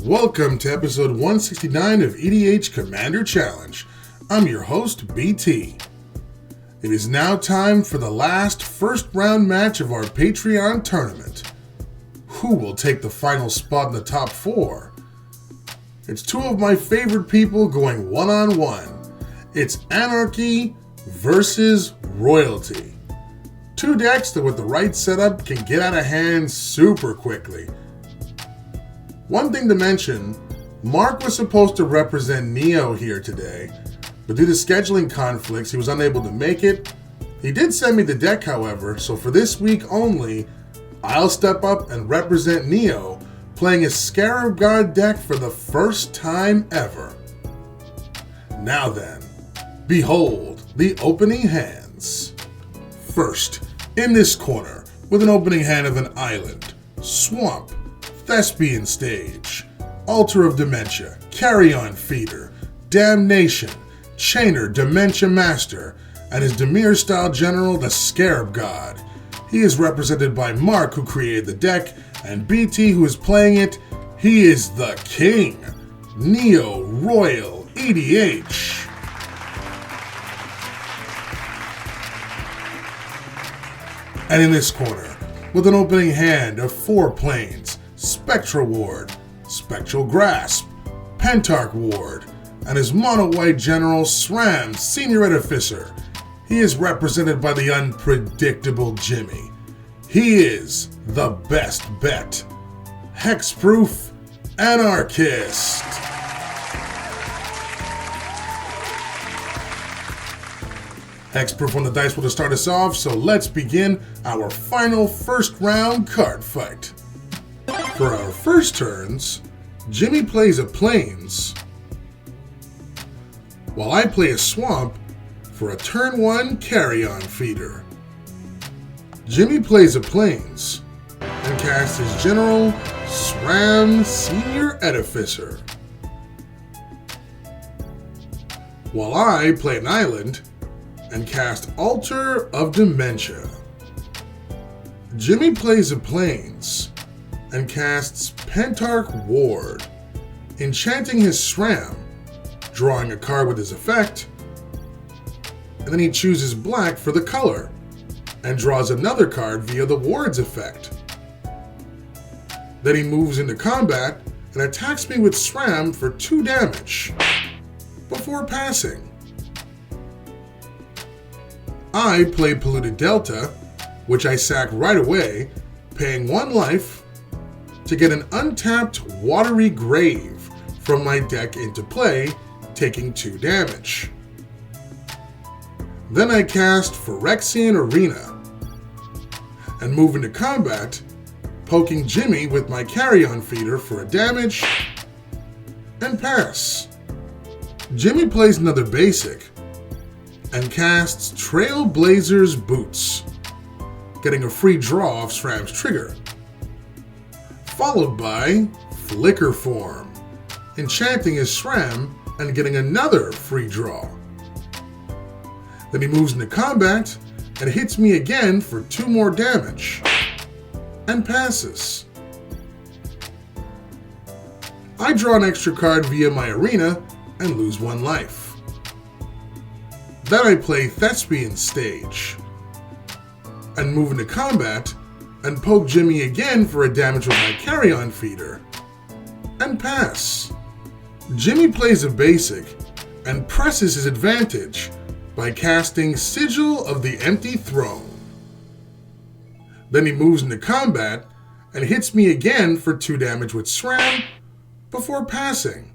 Welcome to episode 169 of EDH Commander Challenge. I'm your host, BT. It is now time for the last first round match of our Patreon tournament. Who will take the final spot in the top 4? It's two of my favorite people going one-on-one. It's Anarchy versus Royalty. Two decks that with the right setup can get out of hand super quickly. One thing to mention, Mark was supposed to represent Neo here today, but due to scheduling conflicts, he was unable to make it. He did send me the deck, however, so for this week only, I'll step up and represent Neo, playing a Scarab God deck for the first time ever. Now then, behold the opening hands. First, in this corner, with an opening hand of an Island, Swamp, Thespian Stage, Altar of Dementia, Carry-On Feeder, Damnation, Chainer, Dementia Master, and his Demir-style general, the Scarab God. He is represented by Mark, who created the deck, and BT, who is playing it. He is the King, Neo Royal EDH. And in this corner, with an opening hand of 4 planes, Spectral Ward, Spectral Grasp, Pentarch Ward, and his mono-white general Sram, Senior Edificer. He is represented by the unpredictable Jimmy. He is the best bet. Hexproof Anarchist. Hexproof on the dice will start us off, so let's begin our final first round card fight. For our first turns, Jimmy plays a Plains, while I play a Swamp for a turn 1 Carry-On Feeder. Jimmy plays a Plains and casts his general, Sram, Senior Edificer, while I play an Island and cast Altar of Dementia. Jimmy plays a Plains and casts Pentarch Ward, enchanting his Sram, drawing a card with his effect, and then he chooses black for the color, and draws another card via the Ward's effect. Then he moves into combat and attacks me with Sram for 2 damage, before passing. I play Polluted Delta, which I sack right away, paying 1 life, to get an untapped Watery Grave from my deck into play, taking 2 damage. Then I cast Phyrexian Arena, and move into combat, poking Jimmy with my Carry-On Feeder for a damage, and pass. Jimmy plays another basic, and casts Trailblazer's Boots, getting a free draw off Sram's trigger, followed by Flicker Form, enchanting his Sram and getting another free draw. Then he moves into combat and hits me again for 2 more damage, and passes. I draw an extra card via my arena and lose 1 life. Then I play Thespian Stage, and move into combat and poke Jimmy again for a damage with my Carry-On Feeder, and pass. Jimmy plays a basic and presses his advantage by casting Sigil of the Empty Throne. Then he moves into combat and hits me again for 2 damage with Sram, before passing.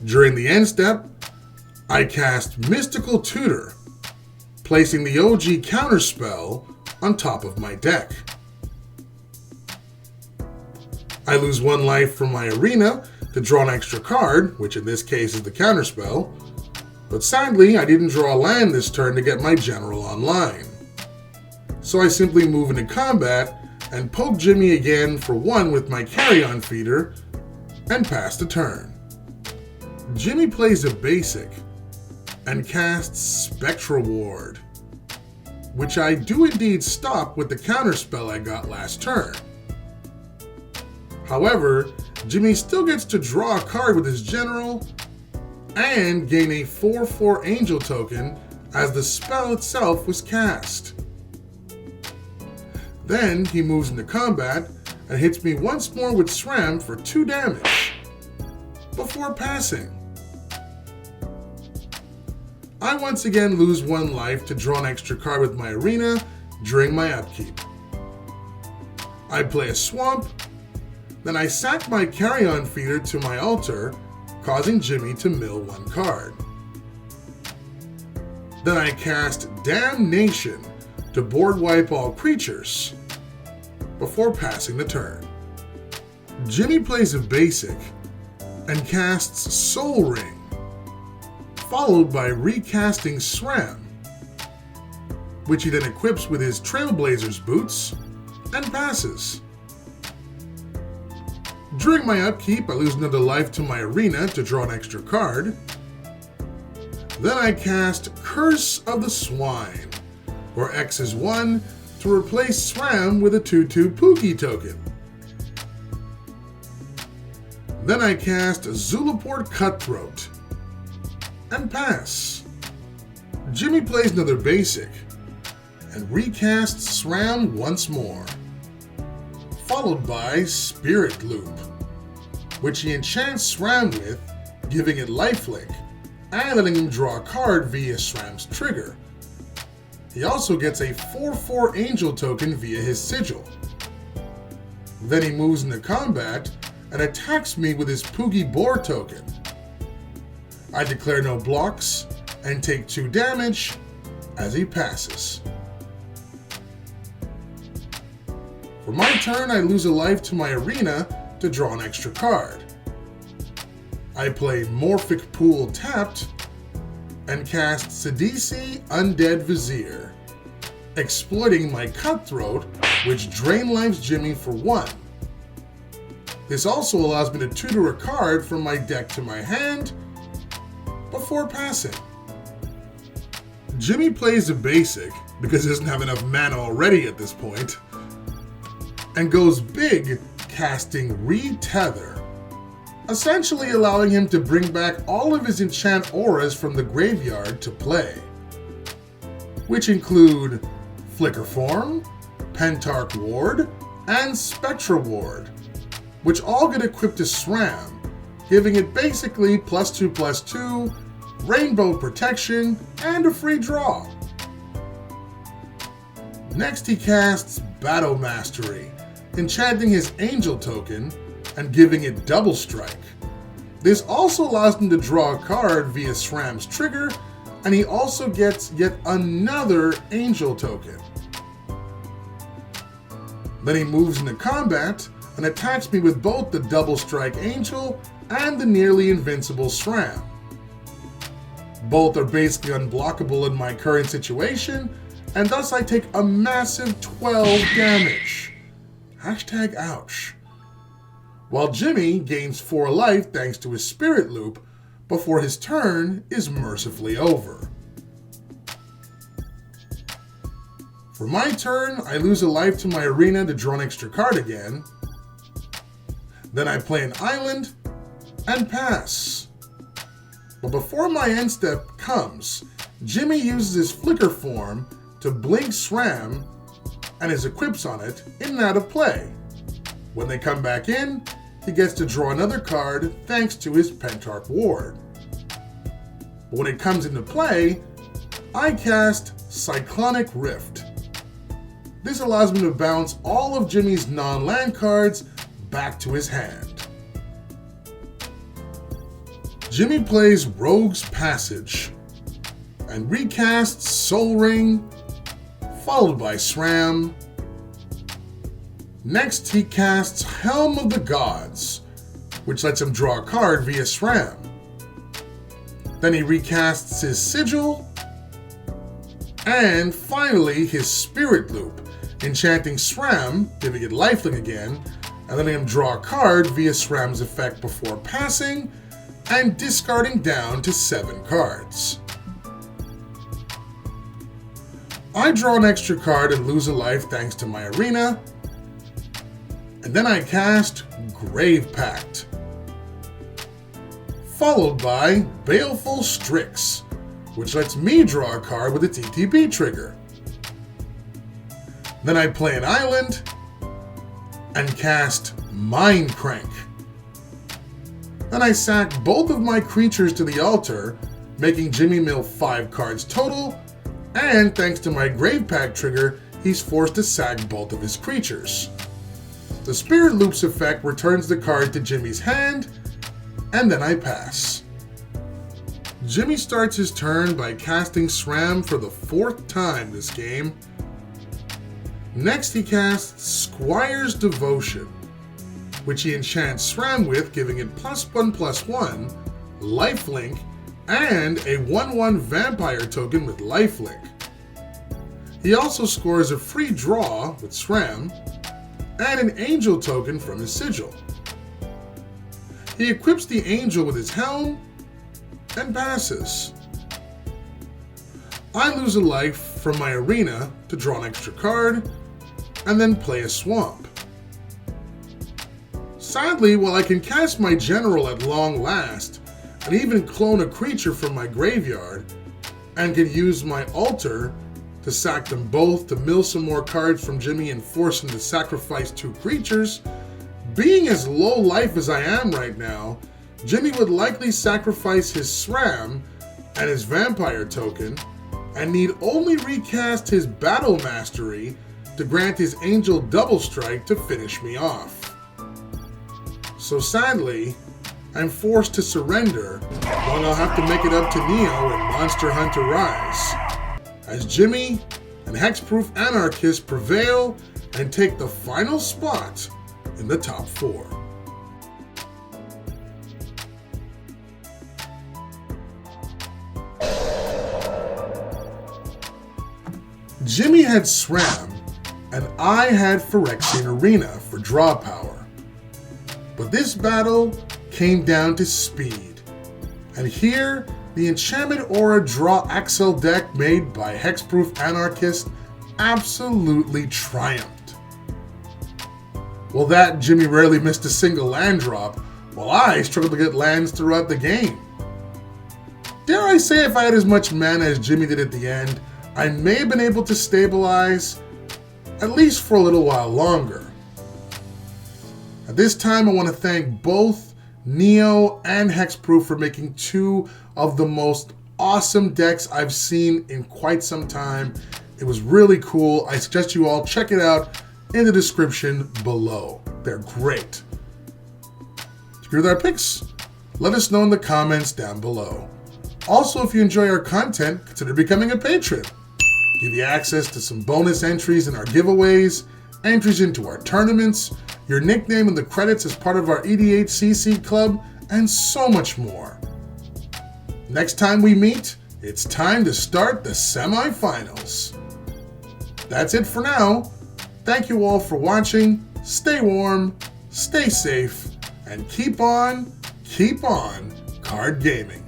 During the end step, I cast Mystical Tutor, placing the OG counterspell on top of my deck. I lose 1 life from my arena to draw an extra card, which in this case is the counterspell, but sadly I didn't draw a land this turn to get my general online. So I simply move into combat and poke Jimmy again for 1 with my Carry-On Feeder, and pass the turn. Jimmy plays a basic and casts Spectral Ward, which I do indeed stop with the counterspell I got last turn. However, Jimmy still gets to draw a card with his general and gain a 4/4 angel token as the spell itself was cast. Then he moves into combat and hits me once more with Sram for 2 damage, before passing. I once again lose 1 life to draw an extra card with my arena during my upkeep. I play a swamp, then I sack my carry-on feeder to my altar, causing Jimmy to mill 1 card. Then I cast Damnation to board wipe all creatures, before passing the turn. Jimmy plays a basic and casts Soul Ring, followed by recasting Sram, which he then equips with his Trailblazer's boots and passes. During my upkeep, I lose another life to my arena to draw an extra card. Then I cast Curse of the Swine, where X is 1, to replace Sram with a 2/2 Pookie token. Then I cast Zulaport Cutthroat and pass. Jimmy plays another basic and recasts Sram once more, followed by Spirit Loop, which he enchants Sram with, giving it lifelink and letting him draw a card via Sram's trigger. He also gets a 4/4 angel token via his sigil. Then he moves into combat and attacks me with his Poogie Boar token. I declare no blocks and take 2 damage as he passes. For my turn, I lose a life to my arena to draw an extra card. I play Morphic Pool tapped and cast Sidisi Undead Vizier, exploiting my Cutthroat, which drain lives Jimmy for 1. This also allows me to tutor a card from my deck to my hand before passing. Jimmy plays a basic because he doesn't have enough mana already at this point, and goes big, casting Retether, essentially allowing him to bring back all of his enchant auras from the graveyard to play, which include Flicker Form, Pentarch Ward, and Spectra Ward, which all get equipped to Sram, giving it basically +2/+2, Rainbow Protection, and a free draw. Next he casts Battle Mastery, enchanting his Angel token and giving it Double Strike. This also allows him to draw a card via Sram's trigger, and he also gets yet another Angel token. Then he moves into combat and attacks me with both the Double Strike Angel and the nearly invincible Sram. Both are basically unblockable in my current situation, and thus I take a massive 12 damage. #ouch. While Jimmy gains 4 life thanks to his Spirit Loop before his turn is mercifully over. For my turn, I lose a life to my arena to draw an extra card again. Then I play an island and pass. But before my end step comes, Jimmy uses his Flicker Form to blink Sram and his equips on it in and out of play. When they come back in, he gets to draw another card thanks to his Pentarch Ward. But when it comes into play, I cast Cyclonic Rift. This allows me to bounce all of Jimmy's non-land cards back to his hand. Jimmy plays Rogue's Passage and recasts Soul Ring, followed by Sram. Next, he casts Helm of the Gods, which lets him draw a card via Sram. Then he recasts his Sigil, and finally his Spirit Loop, enchanting Sram, giving it lifelink again, and letting him draw a card via Sram's effect before passing, and discarding down to 7 cards. I draw an extra card and lose a life thanks to my arena. and then I cast Grave Pact, followed by Baleful Strix, which lets me draw a card with its ETB trigger. Then I play an island and cast Mind Crank. Then I sack both of my creatures to the altar, making Jimmy mill 5 cards total, and thanks to my Grave Pact trigger, he's forced to sack both of his creatures. The Spirit Loops effect returns the card to Jimmy's hand, and then I pass. Jimmy starts his turn by casting Sram for the 4th time this game. Next he casts Squire's Devotion, which he enchants Sram with, giving it +1/+1, lifelink, and a 1/1 vampire token with lifelink. He also scores a free draw with Sram, and an angel token from his sigil. He equips the angel with his helm, and passes. I lose a life from my arena to draw an extra card, and then play a swamp. Sadly, while I can cast my general at long last, and even clone a creature from my graveyard, and can use my altar to sack them both to mill some more cards from Jimmy and force him to sacrifice 2 creatures, being as low life as I am right now, Jimmy would likely sacrifice his Sram and his vampire token, and need only recast his Battle Mastery to grant his Angel double strike to finish me off. So sadly, I'm forced to surrender, but I'll have to make it up to Neo in Monster Hunter Rise, as Jimmy and Hexproof Anarchist prevail and take the final spot in the top 4. Jimmy had Sram, and I had Phyrexian Arena for draw power. But this battle came down to speed, and here the Enchantment Aura Draw Axel deck made by Hexproof Anarchist absolutely triumphed. Well, that Jimmy rarely missed a single land drop, while I struggled to get lands throughout the game. Dare I say, if I had as much mana as Jimmy did at the end, I may have been able to stabilize, at least for a little while longer. At this time, I want to thank both Neo and Hexproof for making 2 of the most awesome decks I've seen in quite some time. It was really cool. I suggest you all check it out in the description below. They're great. To agree with our picks, let us know in the comments down below. Also, if you enjoy our content, consider becoming a patron. Give you access to some bonus entries in our giveaways, entries into our tournaments, your nickname in the credits as part of our EDHCC club, and so much more. Next time we meet, it's time to start the semifinals. That's it for now. Thank you all for watching. Stay warm, stay safe, and keep on card gaming.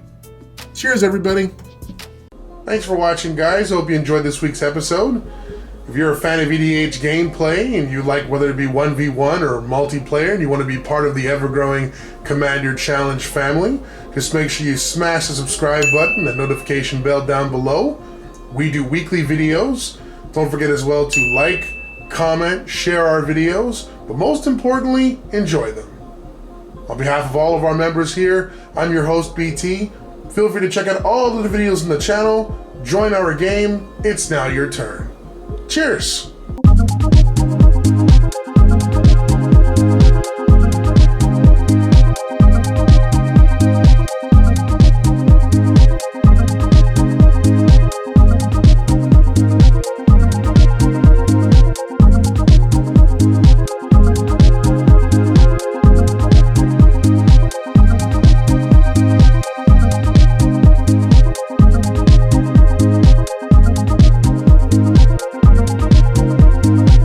Cheers, everybody. Thanks for watching, guys. Hope you enjoyed this week's episode. If you're a fan of EDH gameplay and you like whether it be 1v1 or multiplayer and you want to be part of the ever-growing Commander Challenge family, just make sure you smash the subscribe button and notification bell down below. We do weekly videos. Don't forget as well to like, comment, share our videos, but most importantly, enjoy them. On behalf of all of our members here, I'm your host, BT. Feel free to check out all of the videos in the channel, join our game, it's now your turn. Cheers!